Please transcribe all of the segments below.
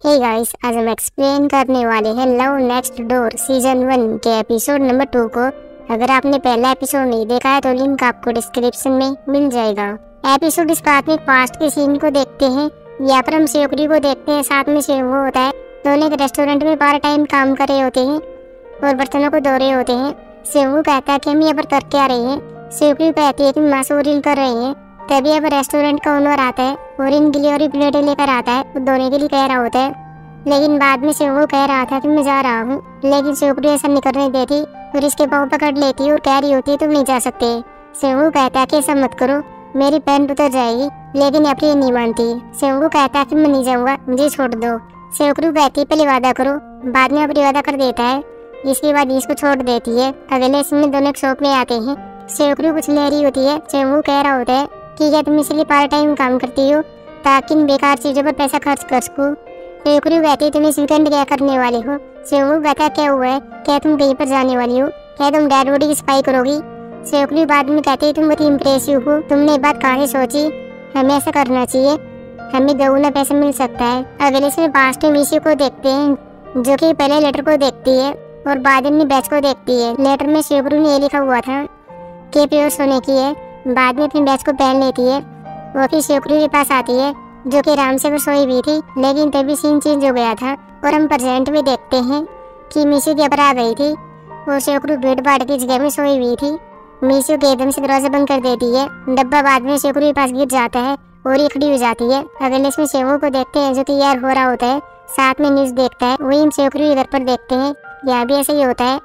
Hey guys, आज हम explain करने वाले हैं लव नेक्स्ट डोर सीजन 1 के एपिसोड नंबर 2 को। अगर आपने पहला एपिसोड नहीं देखा है तो लिंक आपको डिस्क्रिप्शन में मिल जाएगा। एपिसोड स्टार्ट में पास्ट के सीन को देखते हैं। यहाँ पर हम शिवपुरी को देखते हैं, साथ में शिव होता है। दोनों एक रेस्टोरेंट में पार्ट टाइम काम कर रहे होते हैं और बर्तनों को धो रहे होते हैं। शिव कहता है कि हम यहाँ पर करके आ रहे हैं। शिवपुरी कहती है कि मासूरील कर रहे हैं। तभी अब रेस्टोरेंट का ओनर आता है और इनके लिए और प्लेटें लेकर आता है, वो धोने के लिए कह रहा होता है। लेकिन बाद में शिव कह रहा था कि मैं जा रहा हूँ, लेकिन शिवपुरी ऐसा नहीं करने देती और इसके पाँव पकड़ लेती और कह रही होती है तुम नहीं जा सकते। शिव कहता है कि ऐसा मत करो, मेरी पैंट उतर जाएगी, लेकिन अपनी नहीं मानती। शिव कहता है कि मैं नहीं जाऊँगा, मुझे छोड़ दो। शिवपुरी कहती है पहले वादा करो, बाद में अपनी वादा कर देता है। इसके बाद इसको छोड़ देती है। अगले सीन में दोनों शॉप में आते हैं। शिवपुरी कुछ ले रही होती है। शिव कह रहा होता है ठीक है, तुम इसलिए पार्ट टाइम काम करती हो ताकि इन बेकार चीज़ों पर पैसा खर्च कर सकूँ। शिवपुरी कहती है तुम इस वीकेंड क्या करने वाले हो। शिव कहता क्या हुआ है, क्या तुम कहीं पर जाने वाली हो, क्या तुम डेड बॉडी की सफाई करोगी। शिवपुरी बाद में कहती है तुम बहुत इम्प्रेसिव हो, तुमने ये बात कहाँ से सोची, हमें ऐसा करना चाहिए, हमें दोगुना पैसा मिल सकता है। अगले से पास्ट में मीशू को देखते हैं जो कि पहले लेटर को देखती है और बाद में बैच को देखती है। लेटर में शिवपुरी ने ये लिखा हुआ था कि प्योर सोने की है। बाद में अपनी बैच को पहन लेती है। वो फिर शिवपुरी के पास आती है जो कि आराम से वो सोई हुई थी, लेकिन तभी सीन चेंज हो गया था और हम प्रेजेंट में देखते हैं कि मीशू के ऊपर आ गई थी। वो शिवपुरी भीड़ भाड़ की जगह में सोई हुई थी। मीशू के एकदम से दरवाजा बंद कर देती है। डब्बा बाद में शिवपुरी के पास गिर जाता है और ये खड़ी हो जाती है। अगले इसमें शिव को देखते हैं जो कि यार हो रहा होता है, साथ में न्यूज़ देखता है। वही हम शिवपुरी घर पर देखते हैं, यहाँ भी ऐसा ही होता है।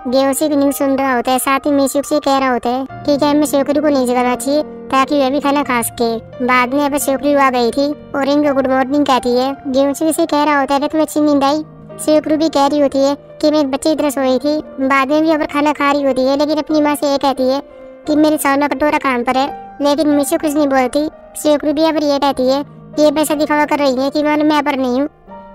गेवसी की न्यूज़ सुन रहा होता है, साथ ही मीशू से कह रहा होता है ठीक है, हमें शिवपुरी को नहीं जगाना चाहिए ताकि वह भी खाना खा सके। बाद में अब शिवपुरी आ गई थी और इनको गुड मॉर्निंग कहती है। गेवसी से कह रहा होता है तुम्हें अच्छी नींद आई। शिवपुरी भी कह रही होती है कि मैं एक बच्चे की तरह सोई थी। बाद में भी अब खाना खा रही होती है, लेकिन अपनी माँ से ये कहती है कि मेरे सोना कटोरा काम पर है, लेकिन मीशू कुछ नहीं बोलती। शिवपुरी भी अब ये कहती है कि ये पैसा दिखावा कर रही है कि मैं यहाँ पर नहीं हूँ,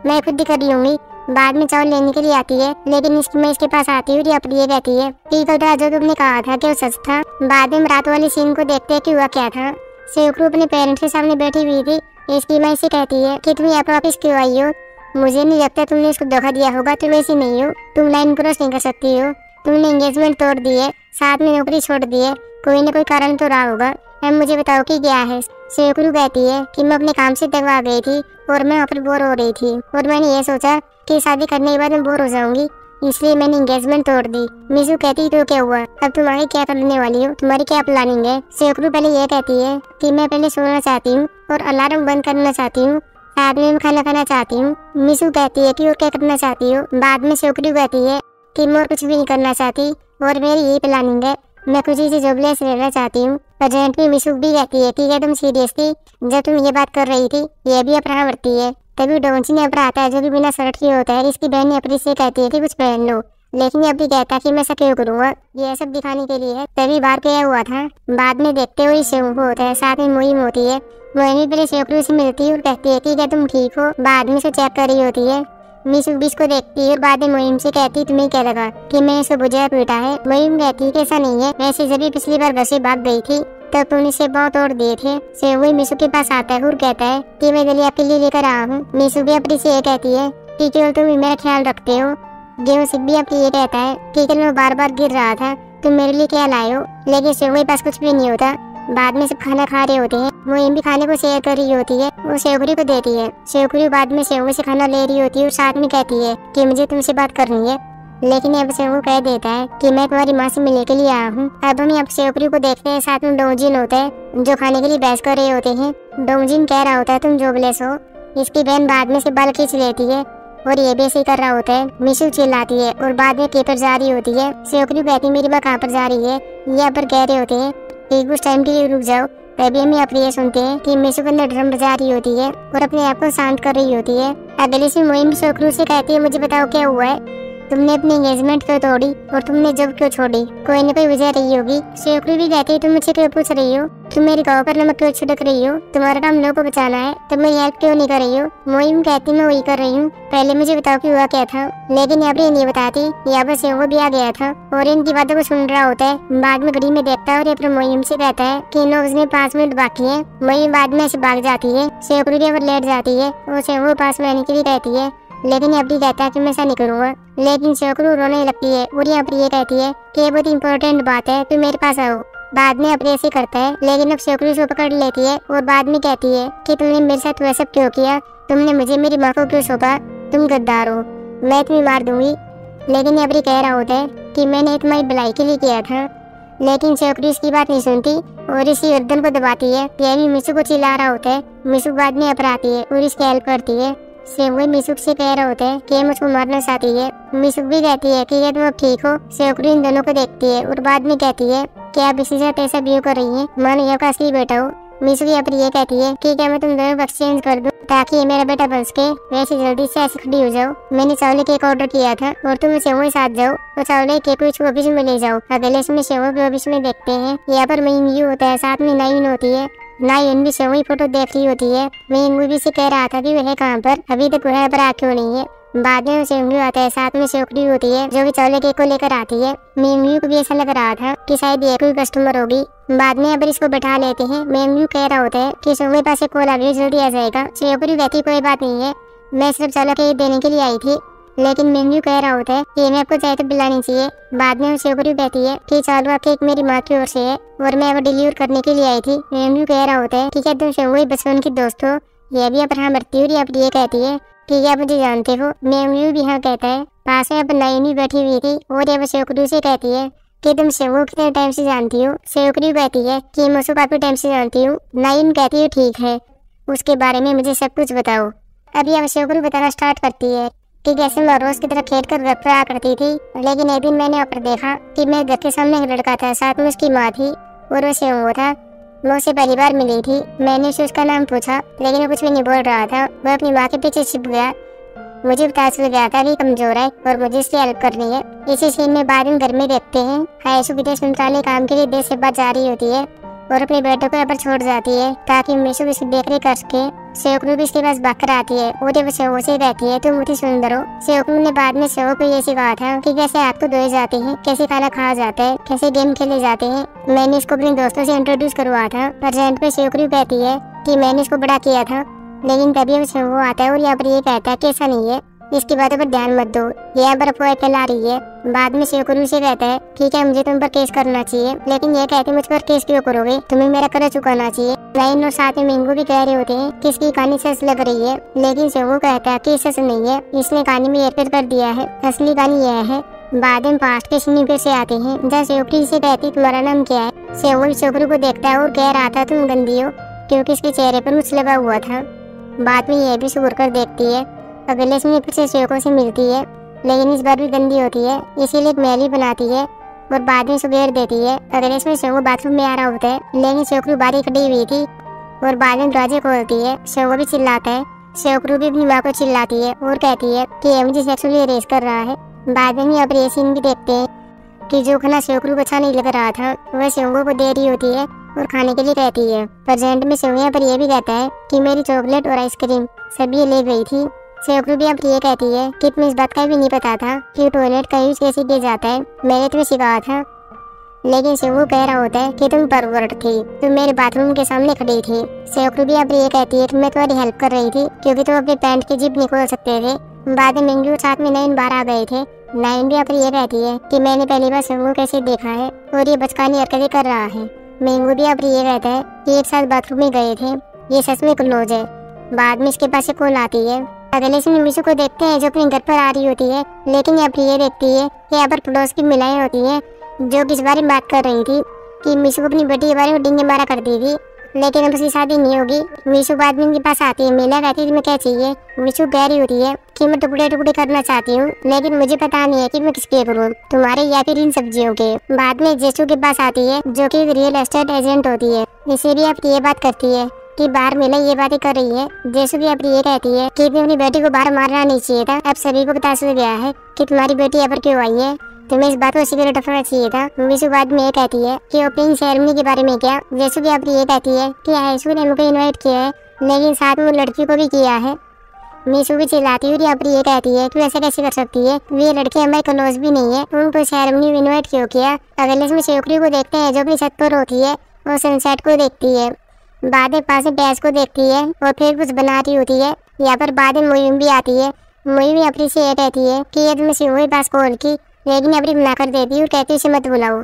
मैं खुद ही कर रही हूँ। बाद में चावल लेने के लिए आती है, लेकिन मैं इसके पास आती हूँ। अपनी ये कहती है ठीक है जो तुमने कहा था कि वो सच था। बाद में रात वाली सीन को देखते हैं कि हुआ क्या था। शिवपुरी अपने पेरेंट्स के सामने बैठी हुई थी। इसकी माँ इसे कहती है कि तुम यहाँ पर वापिस क्यों आई हो, मुझे नहीं लगता तुमने इसको धोखा दिया होगा, तुम ऐसी नहीं हो, तुम लाइन क्रॉस नहीं कर सकती हो, तुमने एंगेजमेंट तोड़ दी है, साथ में नौकरी छोड़ दी है, कोई ना कोई कारण तो रहा होगा, अब मुझे बताओ कि क्या है। शिवपुरी कहती है कि मैं अपने काम से तंग आ गई थी और मैं वहाँ पर बोर हो रही थी और मैंने ये सोचा कि शादी करने के बाद मैं बोर हो जाऊंगी, इसलिए मैंने एंगेजमेंट तोड़ दी। मीशू कहती तो क्या हुआ, अब तुम आगे क्या करने वाली हो, तुम्हारी क्या प्लानिंग है। शिवपुरी पहले ये कहती है कि मैं पहले सोना चाहती हूँ और अलार्म बंद करना चाहती हूँ, साथ में खाना खाना चाहती हूँ। मीशू कहती है कि और क्या करना चाहती हो। बाद में शिवपुरी कहती है कि मैं और कुछ भी नहीं करना चाहती और मेरी यही प्लानिंग है, मैं कुछ से जॉबलेस रहना चाहती हूँ। प्रेजेंट में मीशू भी कहती है ठीक है तुम सीरियस थी जब तुम ये बात कर रही थी, ये भी अपना बढ़ती है। तभी डोंची ने अपना आता है जो भी बिना शर्ट की होता है। इसकी बहन ने अपनी से कहती है कि कुछ पहन लो, लेकिन अभी कहता है कि मैं ऐसा क्यों करूँगा, ये सब दिखाने के लिए है। तभी बाहर क्या हुआ था। बाद में देखते हुए शिव होता है, साथ में मोहिम होती है। मोहिनी पहले शिवपुरी से मिलती है और कहती है कि क्या तुम ठीक हो। बाद में से चेक कर रही होती है। मीशू बीच को देखती है और बाद में मोहिम से कहती है तुम्हें क्या लगा कि मैं इसे बुझा पीटा है। मोहिम कहती है कि ऐसा नहीं है, वैसे जब पिछली बार घर से भाग गई थी तब तुमने से बहुत तोड़ दिए थे। शिव मीशू के पास आता है और कहता है कि मैं दलिया आपके लिए लेकर आया हूँ। मीशू भी अपनी से कहती है कि केवल तुम मेरा ख्याल रखते हो। गेवसी भी आपकी ये कहता है कि कल मैं बार बार गिर रहा था, तुम मेरे लिए क्या लाए हो, लेकिन शिव के पास कुछ भी नहीं होता। बाद में सब खाना खा रहे होते हैं। मोहिम भी खाने को शेयर कर रही होती है, वो शिवपुरी को देती है। शिवपुरी बाद में शिव से खाना ले रही होती है और साथ में कहती है कि मुझे तुमसे बात करनी है, लेकिन अब शिव कह देता है कि मैं तुम्हारी माँ से मिलने के लिए आया हूँ। अब हम यहाँ शिवपुरी को देखते हैं, साथ में डोंजिन होता है जो खाने के लिए बहस कर रहे होते हैं। डोंजिन कह रहा होता है तुम जॉबलेस हो। इसकी बहन बाद में से बाल खींच लेती है और ये भी ऐसे कर रहा होता है। मीशू चिल्लाती है और बाद में पेपर जा रही होती है। शिवपुरी कहती है मेरी माँ कहाँ पर जा रही है। यहाँ पर कह रहे होते हैं कि कुछ टाइम के लिए रुक जाओ। तभी हम यहाँ पर ये सुनते हैं कि मीशू के अंदर ड्रम बजा रही होती है और अपने आप को शांत कर रही होती है। अगले से मोहिम शिवपुरी से कहती है मुझे बताओ क्या हुआ है, तुमने अपनी एंगेजमेंट क्यों तोड़ी और तुमने जॉब क्यों छोड़ी? कोई न कोई वजह रही होगी। शेखरू भी कहती है तुम मुझसे क्यों पूछ रही हो? तुम मेरी गाँव पर नमक क्यों छिड़क रही हो? तुम्हारा काम लोगों को बचाना है, तुम मेरी हेल्प क्यों नहीं कर रही हो? मोइम कहती मैं वही कर रही हूँ, पहले मुझे बताओ कि हुआ क्या था। लेकिन यहाँ पर ये नहीं बताती, यहाँ पर शेखरू भी आ गया था और इनकी बातों को सुन रहा होता है। बाद में घड़ी में देखता है और ये मोइम से कहता है कि 5 मिनट बाकी है। मोइम बाद में ऐसे भाग जाती है, शेखरू भी लेट जाती है और शेखरू पास में आने के लिए कहती है, लेकिन अब भी कहता है कि मैं ऐसा नहीं करूँगा। लेकिन शेखरू रोने लगती है और यहाँ पर ये कहती है कि ये बहुत इंपॉर्टेंट बात है, तुम मेरे पास आओ। बाद में अब ऐसे करता है, लेकिन अब शेखरू उसको पकड़ लेती है और बाद में कहती है कि तुमने मेरे साथ वैसा क्यों किया? तुमने मुझे मेरी माँ को क्यों सौंपा? तुम गद्दार हो, मैं तुम्हें मार दूंगी। लेकिन अब कह रहा होता है कि मैंने तुम्हारी भलाई के लिए किया था। लेकिन शेखरू इसकी बात नहीं सुनती और इसी गर्दन को दबाती है। यह भी मिसू को चिल्ला रहा होता है। मिसू बाद में अपर आती है और इसकी हेल्प करती है। शेखरू मिसू से कह रहा होता है कि मुझको मारना चाहती है। मिसू भी कहती है कि तुम अब ठीक हो। शेखरू इन दोनों को देखती है और बाद में कहती है कि आप इसी साथ ऐसा बिहेव कर रही हैं मानो ये आपका असली बेटा हो। मिसू यहाँ पर ये कहती है कि क्या मैं तुम दोनों को एक्सचेंज कर दूं ताकि ये मेरा बेटा बन सके। वैसे जल्दी से ऐसे खड़ी हो जाओ। मैंने चावले केक ऑर्डर किया था और तुम शेखरू साथ जाओ तो चावले केक को ऑफिस में ले जाओ। अगले इसमें शेखरू के ऑफिस में देखते हैं, यहाँ पर मिंगयू होता है, साथ में नाइन होती है। नाइन भी शेखरू की फोटो देख रही होती है। मिंगयू भी से कह रहा था कि वह है कहाँ पर, अभी तक वह पर आ क्यों नहीं है। बाद में शेखरू आता है, साथ में शेखरू होती है जो कि चावले केक को लेकर आती है। मिंगयू को भी ऐसा लग रहा था कि शायद ये कोई कस्टमर होगी। बाद में अब इसको बैठा लेते हैं। मिंगयू कह रहा होता है कि शेखरू के पास एक कॉल आ गई, जल्दी आ जाएगा। शेखरू कहती कोई बात नहीं है, मैं सिर्फ चावले केक देने के लिए आई थी। लेकिन मिंगयू कह रहा होता है कि मैं आपको चाहे तो बुलानी चाहिए। बाद में शेखरू कहती है कि चावला केक मेरी माँ की ओर से है और मैं वो डिलीवर करने के लिए आई थी। मिंगयू कह रहा होता है कि क्या तुम शेखरू बचपन की दोस्त हो? यह भी अब हाँ मरती है और अब ये कहती है कि क्या मुझे जानते हो? मिंगयू भी हाँ कहता है। पास में अब नाइन भी बैठी हुई थी और अब शेखरू से कहती है कि तुम शेखरू कितने टाइम से जानती हो? शेखरू कहती है कि मैं उसको काफी टाइम से जानती हूँ। नाइन कहती है ठीक है, उसके बारे में मुझे सब कुछ बताओ। अभी अब शेखरू बताना स्टार्ट करती है कि कैसे मैं रोज की तरह खेल कर घर पर आ करती थी, लेकिन एक दिन मैंने ऊपर देखा कि मेरे घर के सामने एक लड़का था, साथ में उसकी माँ थी और वो शेखरू था। मैं उससे पहली बार मिली थी। मैंने उसे उसका नाम पूछा लेकिन वो कुछ भी नहीं बोल रहा था। वह अपनी माँ के पीछे छिप गया। मुझे पता चल गया था कि कमजोर है और मुझे इसकी हेल्प करनी है। इसी सीन में बाद में घर में देखते हैं हायशु विदेश मंत्रालय काम के लिए देश से बाहर जा रही होती है और अपने बेटों को यहाँ पर छोड़ जाती है ताकि मिशु इसकी देखरेख कर सके। शेखरू भी इसके पास भागकर आती है और वो शेखरू से कहती है तुम मुझे सुंदर हो। शेखरू ने बाद में शेखरू को ये सिखाया था कि कैसे हाथ को धोए जाते हैं, कैसे खाना खाया जाता है, कैसे गेम खेले जाते हैं। मैंने इसको अपने दोस्तों से इंट्रोड्यूस करवाया था। प्रेजेंट पे शेखरू कहती है कि मैंने इसको बड़ा किया था, लेकिन तभी अब शेखरू आता है और यहाँ पर ये कहता है कि ऐसा नहीं है, इसकी बातों पर ध्यान मत दो, ये यहाँ पर अफवाह फैला रही है। बाद में शेखरू से कहता है ठीक है मुझे तुम पर केस करना चाहिए, लेकिन ये कहते मुझ पर केस क्यों करोगे, तुम्हें मेरा कर्ज चुकाना चाहिए। नाइन और साथ में मिंगू भी कह रहे होते हैं कि इसकी कहानी सच लग रही है, लेकिन शेखरू कहता है कि सच नहीं है, इसने कहानी में हेरफेर कर दिया है, असली कहानी यह है। बाद में पास्ट के सीन से आते हैं जहाँ शेखरू से कहती तुम्हारा नाम क्या है। शेखरू को देखता है और कह रहा था तुम गंदी हो, क्योंकि इसके चेहरे पर मुझ लगा हुआ था। बाद में यह भी सुर कर देखती है। अगले सीन फिर से शेखरू से मिलती है, लेकिन इस बार भी गंदी होती है, इसीलिए एक मैली बनाती है और बाद में सुबेर देती है। अगले इसमें शेखरू बाथरूम में आ रहा होता है, लेकिन शेखरू बाहर खड़ी हुई थी और बाद में दरवाजे खोलती है। शेखरू भी चिल्लाता है। शेखरू भी अपनी माँ को चिल्लाती है और कहती है कि ये मुझे सेक्सुअली अरेस्ट कर रहा है। बाद में अब ये सीन भी देखते हैं कि जो खाना शेखरू को अच्छा नहीं लग रहा था वह शेखरू को दे रही होती है और खाने के लिए कहती है। प्रेजेंट में शेखरू पर यह भी कहता है कि मेरी चॉकलेट और आइसक्रीम सब ये ले गई थी। शेखरू भी अब ये कहती है कि तुम्हें इस बात का भी नहीं पता था कि टॉयलेट का यूज कैसे किया जाता है, मैंने तुम्हें सिखाया था। लेकिन शेखरू कह रहा होता है कि तुम परवर्ट थी, तुम मेरे बाथरूम के सामने खड़ी थी। शेखरू भी अब ये कहती है कि मैं तुम्हारी हेल्प कर रही थी क्योंकि तुम अपने पैंट की जिप नहीं खोल सकते थे। बाद में मिंगू साथ में नाइन बाहर आ गए थे। नाइन भी अब ये कहती है कि मैंने पहली बार शेखरू कैसे देखा है और ये बचकानी हरकतें कर रहा है। मिंगू भी अब ये कहता है कि एक साथ बाथरूम में गए थे, ये सच में क्लोज है। बाद में इसके पास कॉल आती है। अगले से मिशु को देखते हैं जो अपने घर पर आ रही होती है, लेकिन यहाँ पर ये देखती है कि यहाँ पर पड़ोस की महिलाएं होती हैं जो किस बारे में बात कर रही थी कि मिशु को अपनी बेटी के बारे में डिंगे मारा करती थी, लेकिन अब उसकी शादी नहीं होगी। मिशु बाद में इनके पास आती है। महिला कहती है तुम्हें क्या चाहिए। मिशु कह रही होती है कि मैं टुकड़े टुकड़े करना चाहती हूँ, लेकिन मुझे पता नहीं है कि मैं किसके करूँ, तुम्हारे या फिर इन सब्जियों के। बाद में जेसू के पास आती है जो कि रियल एस्टेट एजेंट होती है। इसे भी अब ये बात करती है कि बाहर मिले ये बातें कर रही है। जैसे भी अब ये कहती है कि अपनी बेटी को बाहर मारना नहीं चाहिए था, अब सभी को पता चल गया है कि तुम्हारी बेटी यहाँ पर क्यों आई है, तुम्हें इस बात को सीक्रेट रखना चाहिए था। मीशू बाद में ये कहती है कि ओपनिंग सेरेमनी के बारे में क्या। जैसे भी अब ये कहती है कि आयुषु ने मुझे इन्वाइट किया है, लेकिन साथ में लड़की को भी किया है। मीशू भी चिल्लाती है और यहाँ पर ये कहती है कि ऐसा कैसे कर सकती है, ये लड़की हमारे क्लोज भी नहीं है, उनको सेरेमनी में इन्वाइट क्यों किया। अगले में शेखरी को देखते हैं जो अपनी छत पर होती है और सनसेट को देखती है, बाद में पास में डैश को देखती है और फिर कुछ बना रही होती है। यहाँ पर बाद में मुहिम भी आती है। मुहिम अपनी से ये कहती है कि ये तुमने शिव के पास कॉल की, लेकिन अपनी बना कर देती है और कहती है उसे मत बुलाओ,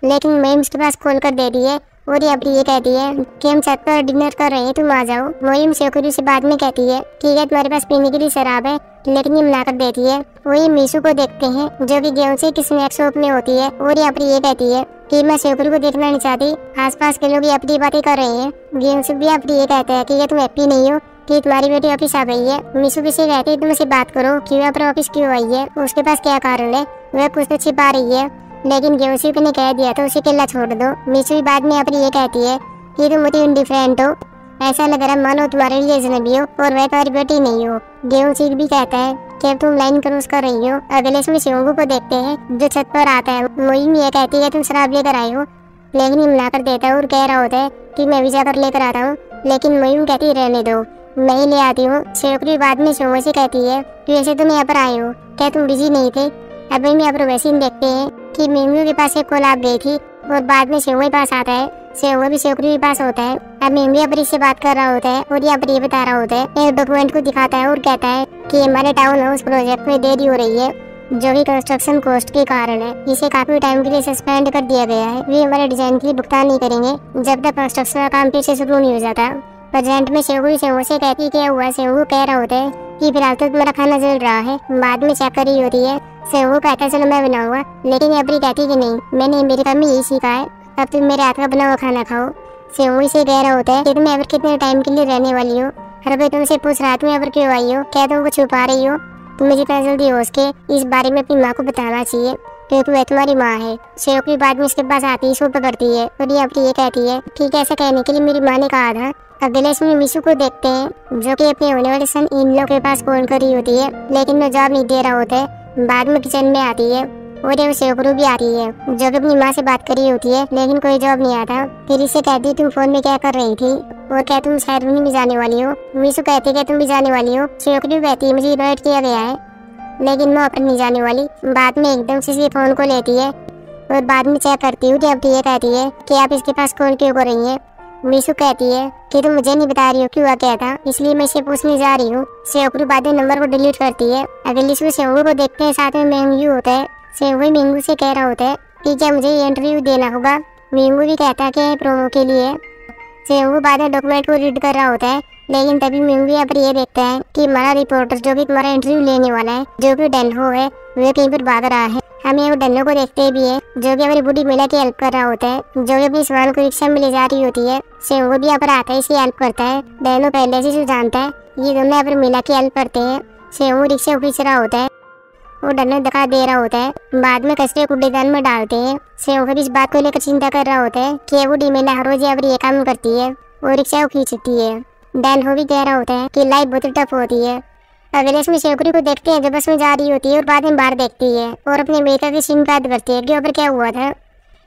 लेकिन मुहिम उसके पास कॉल कर देती है और ये अपनी ये कहती है कि हम छत पर डिनर कर रहे हैं, तुम आ जाओ। मुहिम शेखरी से बाद में कहती है ठीक है तुम्हारे पास पीने के लिए शराब है, लेकिन ये मना कर देती है। वही मीशू को देखते हैं जो कि गेहूं से किसी स्नैक शॉप में होती है और यहाँ पर ये कहती है कि मैं शेखरी को देखना नहीं चाहती, आसपास के लोग ये अपनी बातें कर रहे हैं। गेहूं से भी आप ये कहते हैं कि ये तुम हैप्पी नहीं हो कि तुम्हारी बेटी वापिस आ गई है। मीशू भी से कहती है तुम उसे बात करो कि वह वापिस क्यों आई है, उसके पास क्या कारण है, वह कुछ तो छिपा रही है, लेकिन गेहूं ने कह दिया तो उसे अकेला छोड़ दो। मीशू भी बाद में यहाँ पर ये कहती है कि तुम मुझे इंडिफरेंट हो, ऐसा लग रहा मानो तुम्हारे लिए अजनबी हो और वह तुम्हारी बेटी नहीं हो। गेहूं भी कहता है कि अब तुम लाइन क्रॉस कर रही हो। अगले में शिवंगू को देखते हैं जो छत पर आता है। मोहिम ये कहती है तुम शराब लेकर आई हो, लेकिन ये मना कर देता है और कह रहा होता है कि मैं भी जाकर लेकर आता हूँ, लेकिन मोहिम कहती रहने दो, मैं ही ले आती हूँ। शेखरी बाद में शिवंगू से कहती है कि वैसे तुम यहाँ पर आए हो, क्या तुम बिजी नहीं थे। अभी में यहाँ पर वैसे ही देखते हैं कि मिंगू के पास एक कॉल आप गई थी और बाद में शिवंगू के पास आता है, शिवंगू भी शेखरी के पास होता है। अब मिंगू यहाँ पर इससे बात कर रहा होता है और यहाँ पर ये बता रहा होता है, एक डॉक्यूमेंट को दिखाता है और कहता है कि हमारे टाउन हाउस प्रोजेक्ट में देरी हो रही है, जो कि कंस्ट्रक्शन कॉस्ट के कारण है, इसे काफी टाइम के लिए सस्पेंड कर दिया गया है। वे हमारे डिजाइन के लिए भुगतान नहीं करेंगे जब तक कंस्ट्रक्शन का काम फिर से शुरू नहीं हो जाता। प्रेजेंट में शेखरी शिवंगू से कहती क्या हुआ। शिवंगू कह रहा होता है कि फिलहाल तो तुम्हारा खाना जल रहा है, बाद में चेक करी होती है। शिवंगू कहता है चलो मैं बनाऊंगा, लेकिन अबरी कहती कि नहीं, मैंने मेरे काम में यही सीखा है, अब तुम मेरे हाथ का बना हुआ खाना खाओ। शिवंगू से कह रहा होता है कि तुम यहाँ पर कितने टाइम के लिए रहने वाली हो, हर भाई तुमसे पूछ रहा तुम यहाँ पर क्यों आई हो, क्या तुमको छुपा रही हो, तुम्हें जितना जल्दी हो सके इस बारे में अपनी माँ को बताना चाहिए क्योंकि वह तुम्हारी माँ है। शेखरी बाद में इसके पास आती है, शो पकड़ती है और ये अपनी ये कहती है ठीक है, ऐसा कहने के लिए मेरी माँ ने कहा था। अगले में मीशू को देखते हैं जो कि अपने होने वाले सन इन लोग के पास कॉल करी होती है, लेकिन वो जवाब नहीं दे रहा होता है। बाद में किचन में आती है और ये शेखरू भी आती है जो कि अपनी माँ से बात करी होती है, लेकिन कोई जवाब नहीं आता। फिर इसे कहती तुम फोन में क्या कर रही थी और क्या तुम सेरेमनी में जाने वाली हो। मीशू कहती है तुम भी जाने वाली हो। शेखरू कहती है मुझे इनवाइट किया गया है, लेकिन मैं अपन नहीं जाने वाली। बाद में एकदम से फोन को लेती है और बाद में चेक करती हूँ। अब ये कहती है कि आप इसके पास कॉल क्यों कर रही है। मीशू कहती है कि तुम मुझे नहीं बता रही हो क्यों क्या था, इसलिए मैं इसे पूछने जा रही हूँ। शेखरू बाद में नंबर को डिलीट करती है। अगली सुबह शेखरू को देखते हैं, साथ में मिंगू होता है। शेखरू मिंगू से कह रहा होता है कि क्या मुझे ये इंटरव्यू देना होगा। मिंगू भी कहता है कि प्रोमो के लिए। शेखरू बाद में डॉक्यूमेंट को रीड कर रहा होता है, लेकिन तभी मिंगू यहाँ पर ये देखता है कि हमारा रिपोर्टर जो भी तुम्हारा इंटरव्यू लेने वाला है, जो कि डेनहो है, वह कहीं पर भाग रहा है। हम यहाँ डेनो को देखते भी है जो कि हमारी बूढ़ी महिला की हेल्प कर रहा होता है, जो कि अपनी सवाल को रिक्शा में ले जा रही होती है। शेखरू भी यहाँ पर आता है, इसे हेल्प करता है। डेनो पहले से जानता है, ये दोनों यहाँ पर महिला की हेल्प करते हैं। शेखरू रिक्शा खींच रहा होता है और डेनो दिखा दे रहा होता है। बाद में कचरे कूड़ेदान में डालते हैं। शेखरू भी इस बात को लेकर चिंता कर रहा होता है कि बूढ़ी महिला हर रोज यहाँ पर ये काम करती है और रिक्शा को खींचती है। डेनो भी कह रहा होता है कि लाइफ बहुत टफ होती है। अगले इसमें शेखरू को देखते हैं जो बस में जा रही होती है और बाद में बाहर देखती है और अपने बेटा की शिकायत करती है कि ऊपर क्या हुआ था।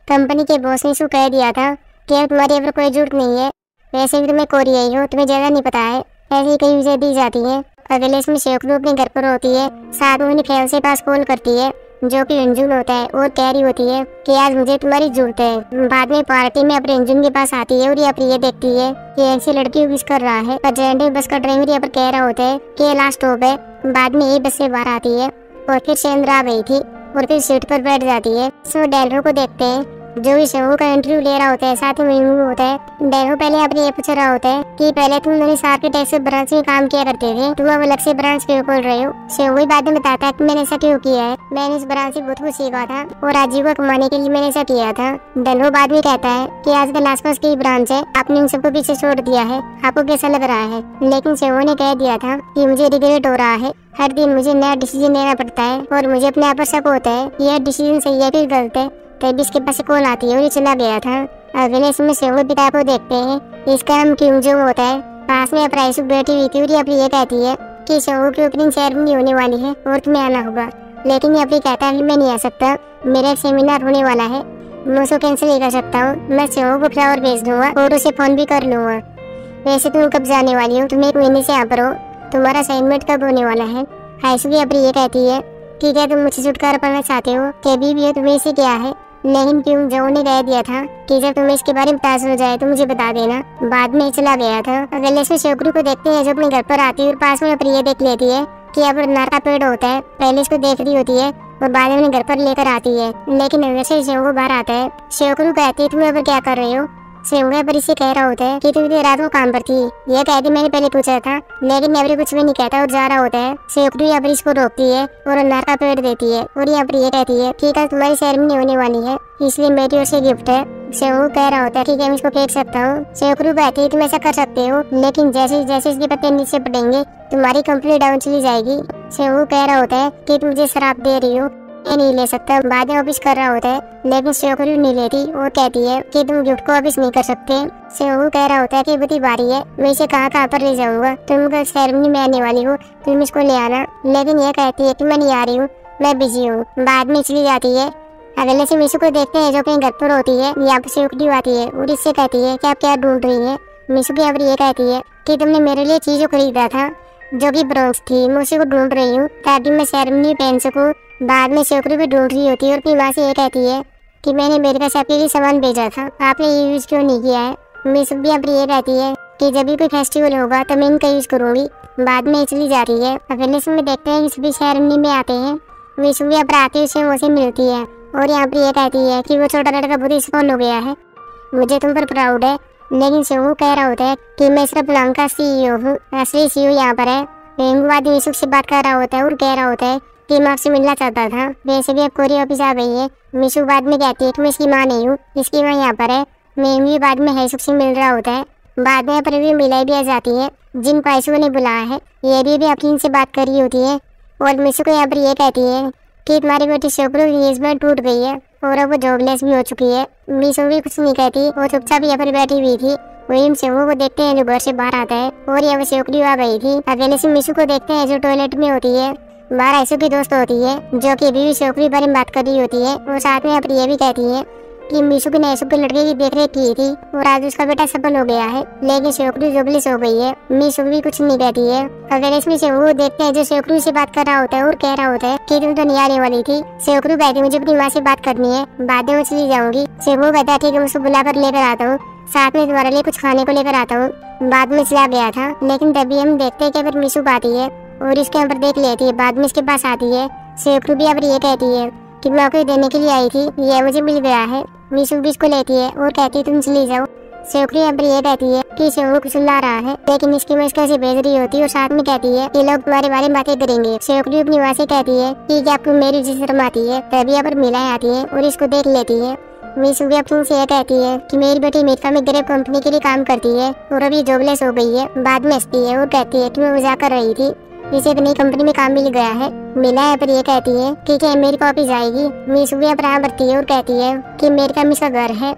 कंपनी के बॉस ने कह दिया था कि अब तुम्हारी ऊपर कोई जरूरत नहीं है, वैसे भी तुम्हें कोरियाई हो, तुम्हें ज़्यादा नहीं पता है, ऐसी कई विजय दी जाती है। अगले इसमें शेखरू अपने घर पर होती है, साथ में उन्हें फ्रेंड से पास कॉल करती है जो कि रंजून होता है और कह रही होती है कि आज मुझे तुम्हारी जरूरत है। बाद में पार्टी में अपने रंजून के पास आती है और यहाँ पर ये देखती है कि ऐसी लड़की विश कर रहा है। पर बस का ड्राइवर यहाँ पर कह रहा होता है कि लास्ट स्टॉप है। बाद में ये बस से बाहर आती है और फिर चंद्र आ गई थी और फिर सीट पर बैठ जाती है। सो डेनहो को देखते हैं जो भी शेखरू का इंटरव्यू ले रहा होता है, साथ में मिंगू होता है। डेनहो पहले अपने ये पूछ रहा होता है कि पहले तुम दोनों साथ के टैक्स ब्रांच में काम किया करते थे, तुम अब अलग से ब्रांच क्यों खोल रहे हो। शेखरू बाद में बताता है कि मैंने ऐसा क्यों किया है, मैंने इस ब्रांच से बहुत कुछ सीखा था और आजीविका कमाने के लिए मैंने ऐसा किया था। डेनहो बाद में कहता है कि आजकल आसपास की ब्रांच है, आपने उन सबको पीछे छोड़ दिया है, आपको कैसा लग रहा है। लेकिन शेखरू ने कह दिया था कि मुझे रिग्रेट हो रहा है, हर दिन मुझे नया डिसीजन लेना पड़ता है और मुझे अपने आप पर शक होता है यह डिसीजन सही है कि गलत है। तभी इसके पास कॉल आती है और ये चला गया था। अगले समय शिवंगू पिता को देखते हैं। इसका नाम क्यूंजोंग होता है। पास में अपराइसुक बैठी हुई थी और ये अपनी ये कहती है कि शिवंगू की ओपनिंग सेरेमनी होने वाली है और तुम्हें आना होगा। लेकिन ये अपनी कहता है मैं नहीं आ सकता, मेरा एक सेमिनार होने वाला है, मैं उसको कैंसिल नहीं कर सकता हूँ। मैं शिवंगू को फ्लावर भेज दूंगा और उसे फोन भी कर लूंगा। वैसे तुम कब जाने वाली हो? तुम 1 महीने से यहाँ पर हो, तुम्हारा असाइनमेंट कब होने वाला है? हाइसुकी अपनी ये कहती है कि क्या तुम मुझसे छुटकारा पाना चाहते हो? कभी भी हो तुम्हें इसे क्या है? लेकिन क्यूंजोंग ने कह दिया था कि जब तुम्हें इसके बारे में पता हो जाए तो मुझे बता देना। बाद में चला गया था। अगले से शिवंगू को देखते हैं जो अपने घर पर आती है और पास में प्रिय देख लेती है कि अब नार का पेड़ होता है। पहले इसको देख रही होती है और बाद में घर पर लेकर आती है। लेकिन अंदर से शिवंगू बाहर आता है। शिवंगू कहती है तुम अब क्या कर रहे हो? शिवंगू पर इसे कह रहा होता है कि तुम इतनी रात को काम पर थी। यह कहती मैंने पहले पूछा था, लेकिन अभी कुछ भी नहीं कहता और जा रहा होता है। शिवंगू यहाँ पर इसको रोकती है और नार का पेड़ देती है और यहाँ पर ये कहती है कि कल तुम्हारी सेरेमनी होने वाली है, इसलिए मेरी ओर से गिफ्ट है। शिवंगू कह रहा होता है कि मैं इसको फेंक सकता हूँ। शिवंगू कहती है तुम ऐसा कर सकते हो, लेकिन जैसे जैसे इसके पत्ते नीचे पड़ेंगे तुम्हारी कंपनी डाउन चली जाएगी। शिवंगू कह रहा होता है कि तुम मुझे शराब दे रही हो, ये नहीं ले सकता। बाद में वापिस कर रहा होता है, लेकिन शिवंगू नहीं लेती और कहती है कि तुम गिफ्ट को वापिस नहीं कर सकते। शिवंगू कह रहा होता है कि बुरी बारी है, मैं इसे कहाँ पर ले जाऊंगा, तुम कल सेरेमनी में आने वाली हो, तुम इसको ले आना। लेकिन यह कहती है कि मैं नहीं आ रही हूँ, मैं बिजी हूँ। बाद में चली जाती है। अगले से मिशु को देखते हैं जो अपने घर पर होती है। यहाँ पर शिवंगू आती है और इससे कहती है कि आप क्या ढूंढ रही है? मिशु की ये कहती है कि तुमने मेरे लिए चीजों खरीदा था जो कि ब्रॉन्ज थी, मैं उसी को ढूंढ रही हूँ ताकि मैं सेरेमनी पहन सकूँ। बाद में शिवंगू भी ढूंढ रही होती है और अपनी माँ से ये कहती है कि मैंने मेरे पास आपके लिए सामान भेजा था, आपने ये यूज क्यों नहीं किया है? मिशु भी अब ये कहती है कि जब भी कोई फेस्टिवल होगा तो मैं इनका यूज करूंगी। बाद में चली जाती है। अगले समय देखते हैं कि सभी सेरेमनी में आते हैं। मिशु भी अब आती है उसे मिलती है और यहाँ पर ये कहती है कि वो छोटा लड़का बहुत सफल हो गया है, मुझे तुम पर प्राउड है। लेकिन शिवंगू कह रहा होता है कि मैं सिर्फ प्लान का CEO हूँ, असली CEO यहाँ पर है। रेंगुवादी मिशु से बात कर रहा होता है और कह रहा होता है कि मैं आपसे मिलना चाहता था, वैसे भी अब कोरिया ऑफिस आ गई है। मिशु बाद में कहती है कि मैं इसकी माँ नहीं हूँ, इसकी माँ यहाँ पर है। मैं भी बाद में हाइसुक से मिल रहा होता है। बाद में पर भी मिलाई भी आ जाती है जिनको हाइसुक ने बुलाया है। ये भी अपनी इनसे बात कर रही होती है और मिशु को यहाँ पर ये कहती है कि तुम्हारी बेटी शिवंगू की एंगेजमेंट टूट गई है और अब वो जॉबलेस भी हो चुकी है। मिशु भी कुछ नहीं कहती और चुपचाप यहाँ पर बैठी हुई थी। वही हम शिवंगू को देखते हैं जो घर से बाहर आता है और यहाँ पर शिवंगू आ गई थी। अगले से मिशु को देखते हैं जो टॉयलेट में होती है। बाहर हाइसुक की दोस्त होती है जो कि अभी भी शिवंगू के बारे में बात कर रही होती है और साथ में यहाँ पर ये भी कहती है कि मिशु ने हाइसुक के लड़के की देखरेख की थी और आज उसका बेटा सफल हो गया है, लेकिन शिवंगू जॉबलेस हो गई है। मिशु भी कुछ नहीं कहती है। अगर इसमें शिवंगू देखते हैं जो शिवंगू से बात कर रहा होता है और कह रहा होता है कि तुम तो नहीं आने वाली थी। शिवंगू कहती मुझे अपनी माँ से बात करनी है, बाद में चली जाऊंगी। शिवंगू कहता है ठीक है, उसको बुलाकर लेकर आता हूँ, साथ में तुम्हारे लिए कुछ खाने को लेकर आता हूँ। बाद में चला गया था। लेकिन तभी हम देखते हैं कि फिर मिशु आती है और इसके यहाँ पर देख लेती है। बाद में इसके पास आती है। शिवंगू भी अब ये कहती है कि मैं आपको देने के लिए आई थी, ये मुझे मिल गया है। मिशु भी इसको लेती है और कहती है तुम चली जाओ। शिवंगू अब ये कहती है कि शिवंगू कुछ ला रहा है, लेकिन इसकी माँ इसको ऐसे भेज रही होती है और साथ में कहती है कि लोग तुम्हारे बारे में बातें करेंगे। शिवंगू अपनी माँ से कहती है कि आपको मेरी शर्म आती है। तभी यहाँ पर मिलाएं आती है और इसको देख लेती है। मिशु भी अपनी से कहती है कि मेरी बेटी अमेरिका में ग्रेप कंपनी के लिए काम करती है और अभी जॉबलेस हो गई है। बाद में हंसती है और कहती है कि मैं मजाक कर रही थी, इसे एक नई कंपनी में काम मिल गया है। मिला है पर ये कहती है कि क्या अमेरिका वापिस आएगी। मिशु भी अब राह बढ़ती है और कहती है कि अमेरिका में इसका घर है,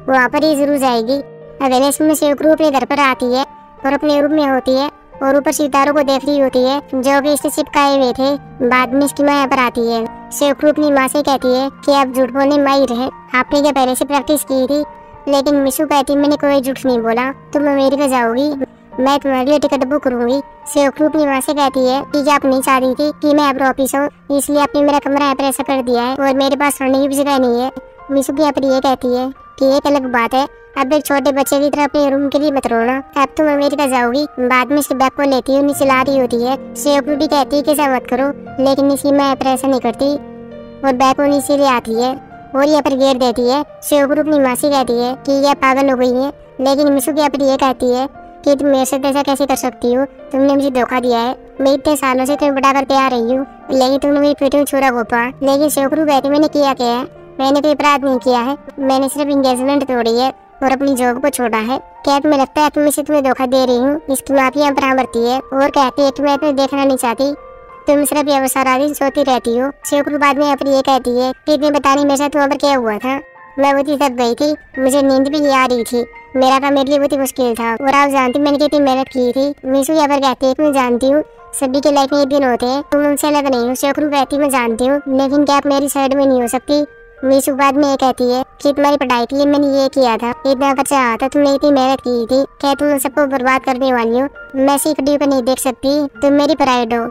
वहाँ पर ही जरूर जाएगी। अगले में शिवंगू अपने घर पर आती है और अपने रूम में होती है और ऊपर सितारों को देख रही होती है जो कि इससे चिपकाए हुए थे। बाद में इसकी माँ यहाँ पर आती है। शिवंगू अपनी माँ से कहती है कि आप झूठ बोलने माहिर है, आपने क्या पहले से प्रैक्टिस की थी? लेकिन मिशु कहती मैंने कोई झूठ नहीं बोला, तुम अमेरिका जाओगी, मैं तुम्हारे लिए टिकट बुक करूंगी। शिवंगू अपनी माँ से कहती है कि आप नहीं चाहती थी कि मैं आप ऑफिस हूँ, इसलिए आपने मेरा कमरा यहाँ पर ऐसा कर दिया है और मेरे पास रहने की भी जगह नहीं है। मिशु यहाँ पर ये कहती है कि एक अलग बात है, अब एक छोटे बच्चे की तरह अपने रूम के लिए मत रोना, अब तुम अमेरिका जाओगी। बाद में इसके बैग को लेती हुई नीचे ला रही होती है। शिवंगू भी कहती है कि ऐसा मत करो, लेकिन इसकी माँ यहाँ पर ऐसा नहीं करती और बैग को नीचे ले आती है और यहाँ पर घेर देती है। शिवंगू अपनी माँ से कहती है कि यह पागल हो गई है, लेकिन मिशु यहाँ पर ये कहती है कि तुम मेरे साथ ऐसा कैसे कर सकती हो, तुमने मुझे धोखा दिया है, मैं इतने सालों से तुम्हें बढ़ाकर प्यार रही हूँ, लेकिन तुमने मेरी पेटी में छुरा घोपा। लेकिन शिवंगू कहती मैंने किया क्या है, मैंने कोई अपराध नहीं किया है, मैंने सिर्फ एंगेजमेंट तोड़ी है और अपनी जॉब को छोड़ा है। क्या तुम्हें लगता है तुम इसे तुम्हें धोखा दे रही हूँ? इसकी माफी यहाँ पर बढ़ती है और कहती है कि मैं तुम्हें देखना नहीं चाहती, तुम सिर्फ ये सारा दिन सोती रहती हो। शिवंगू बाद में यहाँ पर ये कहती है कि तुम्हें बतानी मेरे साथ वहाँ पर क्या हुआ था। मैं बहुत ही थक गई थी, मुझे नींद भी नहीं आ रही थी। मेरा काम मेरे लिए बहुत ही मुश्किल था और आप जानती मैंने कितनी मेहनत की थी। मीशू यहाँ पर कहती है मैं जानती हूँ सभी के लाइफ में एक दिन होते हैं, तुम उनसे अलग नहीं हो। शेखरू कहती मैं जानती हूँ, लेकिन क्या आप मेरी साइड में नहीं हो सकती। मीशू बाद में ये कहती है कि तुम्हारी पढ़ाई के लिए मैंने ये किया था, इतना खर्चा आया था, तुमने इतनी मेहनत की थी, क्या तुम सबको बर्बाद करने वाली हो? मैं सिर्फ वीडियो को नहीं देख सकती, तुम मेरी प्राइड हो।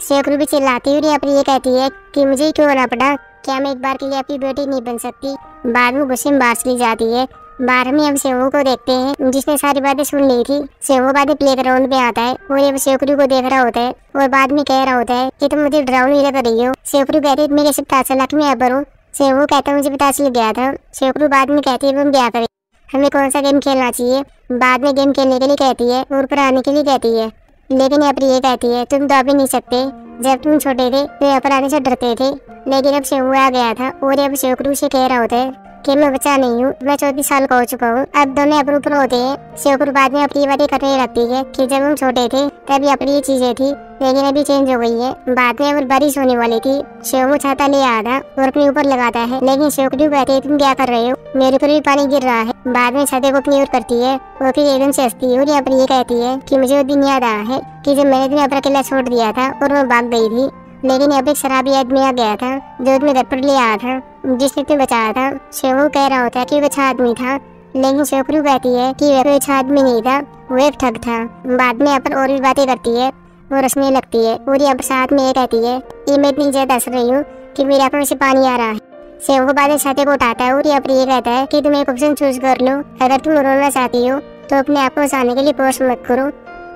शेखरू भी चिल्लाती है और यहाँ पर ये कहती है कि मुझे क्यों होना पड़ा, क्या मैं एक बार के लिए आपकी बेटी नहीं बन सकती? बाद में गुस्से में बाहर चली जाती है। बाहर में हम शेखरू को देखते हैं जिसने सारी बातें सुन ली थी। शेखरू बाद में प्लेग्राउंड में आता है और ये शेखरू को देख रहा होता है और बाद में कह रहा होता है कि तुम मुझे डरावनी लग रही हो। शेखरू कहती है तुम्हें कैसे पता चला कि मैं यहाँ पर हूँ? शेखरू कहता है मुझे पता चल गया था। शेखरू बाद में कहती है हम क्या करें, हमें कौन सा गेम खेलना चाहिए? बाद में गेम खेलने के लिए कहती है और ऊपर आने के लिए कहती है, लेकिन यहाँ पर ये कहती है तुम तो अभी नहीं सकते, जब तुम छोटे थे तो यहाँ पर आने से डरते थे, लेकिन अब शेखरू आ गया था और अब शेखरू से कह रहा होता है कि मैं बच्चा नहीं हूँ, मैं 34 साल का हो चुका हूँ। अब दोनों अपर ऊपर होते हैं। शेखरू बाद में अपनी बातें करने लगती है कि जब हम छोटे थे तब अपनी ये चीजें थी, लेकिन अभी चेंज हो गई है। बाद में अब बारिश होने वाली थी। शेखरू छाता ले आता और अपने ऊपर लगाता है, लेकिन शेखरू कहते है तुम क्या कर रहे हो, मेरे ऊपर भी पानी गिर रहा है। बाद में छाते को अपनी ओर करती है और फिर एकदम से हंसती है और यहाँ पर ये कहती है कि मुझे वो दिन याद आया है कि जब मैंने तुम्हें अकेला छोड़ दिया था और मैं भाग गई थी, लेकिन अब एक शराबी आदमी आ गया था जो तुम्हें घर पर ले आया था, जिसने तुम्हें बचाया था। शेखरू कह रहा होता है कि वो अच्छा आदमी था, लेकिन शेखरू कहती है कि वह कोई अच्छा आदमी नहीं था, वो एक ठग था। बाद में यहाँ पर और भी बातें करती है और हंसने लगती है और यहाँ पर साथ में ये कहती है कि मैं इतनी ज्यादा हंस रही हूँ कि मेरे आंखों से पानी आ रहा है। शेखरू बाद में छाते को उठाता है और यहाँ पर ये कहता है कि तुम एक ऑप्शन चूज कर लो, अगर तुम रोना चाहती हो तो अपने आप को हंसाने के लिए पोस्ट मत करो।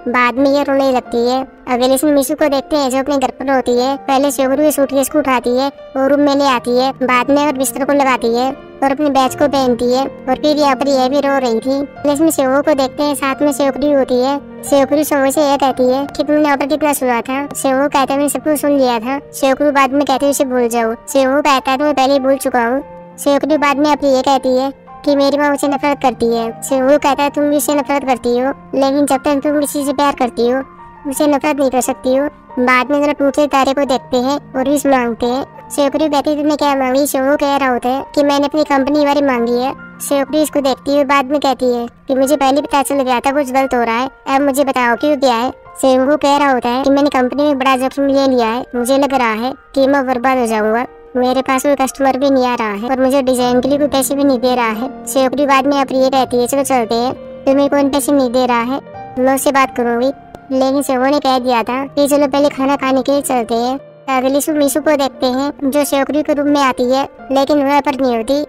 बाद में ये रोने लगती है। अगले दिन मीशू को देखते हैं जो अपने घर पर होती है। पहले शेखरू के सूटकेस को उठाती है और रूम में ले आती है, बाद में और बिस्तर को लगाती है और अपने बैच को पहनती है और फिर यहाँ पर यह भी रो रही थी। इसमें शेखरू को देखते हैं, साथ में शेखरू होती है। शेखरू शेखरू से यह कहती है कि तुमने यहाँ पर कितना सुना था? शेखरू कहता है मैंने सब कुछ सुन लिया था। शेखरू बाद में कहते है उसे भूल जाओ। शेखरू कहता है मैं पहले ही भूल चुका हूँ। शेखरू बाद में अपनी ये कहती है कि मेरी माँ मुझे नफरत करती है। शेखरू कहता है तुम भी उससे नफरत करती हो, लेकिन जब तक तुम किसी से प्यार करती हो उसे नफरत नहीं कर सकती हो। बाद में जरा टूटे तारे को देखते हैं और विश मांगते हैं। शेखरू कहती है तुमने क्या मांगी? शेखरू कह रहा होता है कि मैंने अपनी कंपनी वाली मांगी है। शेखरू इसको देखती है और बाद में कहती है कि मुझे पहले पता चल गया था कुछ गलत हो रहा है, अब मुझे बताओ क्यों क्या है? शेखरू कह रहा होता है कि मैंने कंपनी में बड़ा जोखिम ले लिया है, मुझे लग रहा है कि मैं बर्बाद हो जाऊंगा, मेरे पास कोई कस्टमर भी नहीं आ रहा है और मुझे डिजाइन के लिए कोई पैसे भी नहीं दे रहा है। शेखरू बाद में अपनी ये कहती है चलो चलते हैं, तुम्हें कोई पैसे नहीं दे रहा है, मैं उससे बात करूंगी। लेकिन शेखरू ने कह दिया था कि चलो पहले खाना खाने के लिए चलते हैं। अगली सुबह मीशू को देखते हैं जो शेखरू के रूम में आती है, लेकिन वहाँ पर नहीं होती।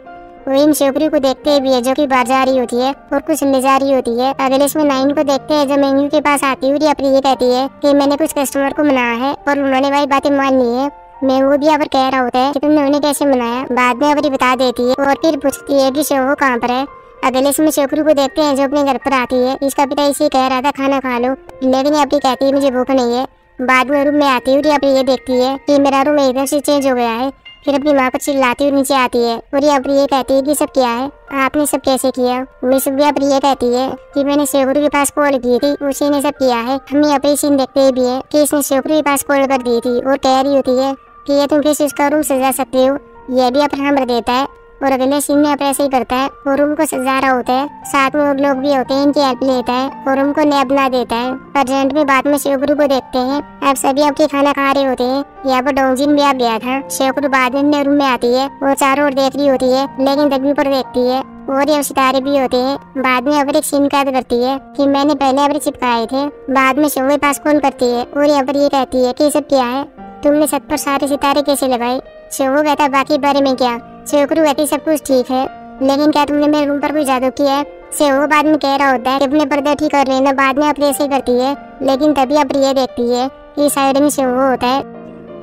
वो इन शेखरू को देखते भी है जो कि बाहर जा रही होती है और कुछ ले जा रही होती है। अगले इसमें नाइन को देखते हैं जो मेन्यू के पास आती है और अपनी ये कहती है कि मैंने कुछ कस्टमर को मनाया है और उन्होंने भाई बातें मान ली है। मैंगो भी यहाँ पर कह रहा होता है कि तुमने उन्हें कैसे मनाया? बाद में अवरी बता देती है और फिर पूछती है कि शेखरू कहाँ पर है। अगले इसमें शेखरू को देखते हैं जो अपने घर पर आती है। इसका पिता इसे कह रहा था खाना खा लो, लेकिन यहाँ पर कहती है मुझे भूख नहीं है। बाद में रूम में आती है और यहाँ पर ये देखती है कि मेरा रूम एकदम से चेंज हो गया है। फिर अपनी माँ को चिल्लाती हुई नीचे आती है और यहाँ पर ये कहती है कि सब क्या है, आपने सब कैसे किया? मिस यहाँ पर ये कहती है कि मैंने शेखरू के पास कॉल की थी, उसी ने सब किया है। हम यहाँ पर सीन देखते भी है कि इसने शेखरू के पास कॉल कर दी थी और कह रही होती है कि ये तुम किस उसका रूम सजा सकते हो। यह भी अपना नंबर देता है और अगले सीन में ऐसे ही करता है और रूम को सजा रहा होता है। साथ में और लोग भी होते हैं, इनकी हेल्प लेता है और रूम को नया बना देता है। अर्जेंट में बाद में शेखरू को देखते हैं, अब सभी आपके खाना खा रहे होते हैं। यहाँ पर डोंजिन भी आ गया था। शेखरू बाद में रूम में आती है और चारों ओर देख रही होती है, लेकिन तभी पर देखती है और ये सितारे भी होते हैं। बाद में अवर एक सीन याद करती है कि मैंने पहले अवर चिपकाए थे। बाद में शेखरू के पास कॉल करती है और यहाँ पर ये कहती है कि सब क्या है, तुमने छत पर सारे सितारे कैसे लगाए? शेखरू कहता है बाकी बारे में क्या? शेखरू कहती सब कुछ ठीक है, लेकिन क्या तुमने मेरे रूम पर कोई जादू किया है? शेखरू बाद में कह रहा होता है कि अपने पर्दे ठीक कर लेना। बाद में अपने ऐसे करती है, लेकिन तभी अब ये देखती है कि साइड में शेखरू होता है।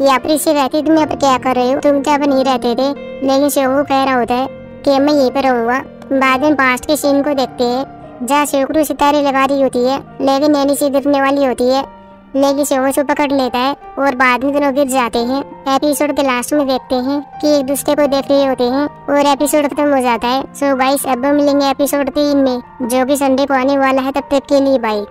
यहाँ पर इसे रहती तुम यहाँ पर क्या कर रहे हो, तुम क्या नहीं रहते थे? लेकिन शेखरू कह रहा होता है कि मैं यहीं पर रहूंगा। बाद में पास्ट के सीन को देखते हैं जहाँ शेखरू सितारे लगा रही होती है, लेकिन नैनी से गिरने वाली होती है, लेकिन शेखरू से पकड़ लेता है और बाद में दोनों गिर जाते हैं। एपिसोड के लास्ट में देखते हैं कि एक दूसरे को देख रहे होते हैं और एपिसोड खत्म हो जाता है। सो गाइस अब मिलेंगे एपिसोड 3 में, जो कि संडे को आने वाला है। तब तक के लिए बाय।